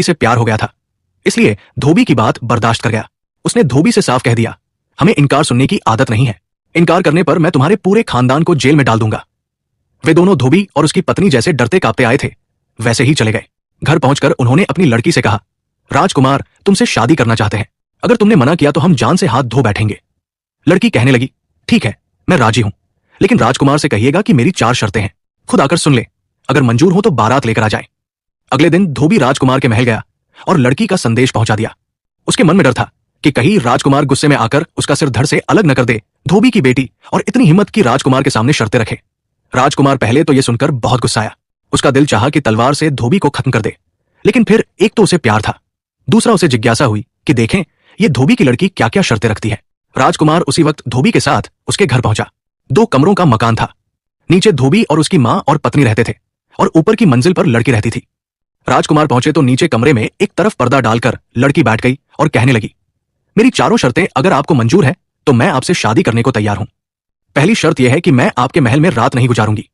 से प्यार हो गया था, इसलिए धोबी की बात बर्दाश्त कर गया। उसने धोबी से साफ कह दिया, हमें इनकार सुनने की आदत नहीं है। इनकार करने पर मैं तुम्हारे पूरे खानदान को जेल में डाल दूंगा। वे दोनों धोबी और उसकी पत्नी जैसे डरते कांपते आए थे, वैसे ही चले गए। घर पहुंचकर उन्होंने अपनी लड़की से कहा, राजकुमार तुमसे शादी करना चाहते हैं। अगर तुमने मना किया तो हम जान से हाथ धो बैठेंगे। लड़की कहने लगी, ठीक है, मैं राजी हूं, लेकिन राजकुमार से कहिएगा कि मेरी 4 शर्तें हैं। खुद आकर सुन ले, अगर मंजूर हो तो बारात लेकर आ जाए। अगले दिन धोबी राजकुमार के महल गया और लड़की का संदेश पहुंचा दिया। उसके मन में डर था कि कहीं राजकुमार गुस्से में आकर उसका सिर धड़ से अलग न कर दे। धोबी की बेटी और इतनी हिम्मत की राजकुमार के सामने शर्तें रखे। राजकुमार पहले तो यह सुनकर बहुत गुस्सा आया। उसका दिल चाहा कि तलवार से धोबी को खत्म कर दे, लेकिन फिर एक तो उसे प्यार था, दूसरा उसे जिज्ञासा हुई कि देखें ये धोबी की लड़की क्या क्या शर्तें रखती है। राजकुमार उसी वक्त धोबी के साथ उसके घर पहुंचा। 2 कमरों का मकान था। नीचे धोबी और उसकी मां और पत्नी रहते थे और ऊपर की मंजिल पर लड़की रहती थी। राजकुमार पहुंचे तो नीचे कमरे में एक तरफ पर्दा डालकर लड़की बैठ गई और कहने लगी, मेरी 4 शर्तें अगर आपको मंजूर है तो मैं आपसे शादी करने को तैयार हूं। पहली शर्त यह है कि मैं आपके महल में रात नहीं गुजारूंगी।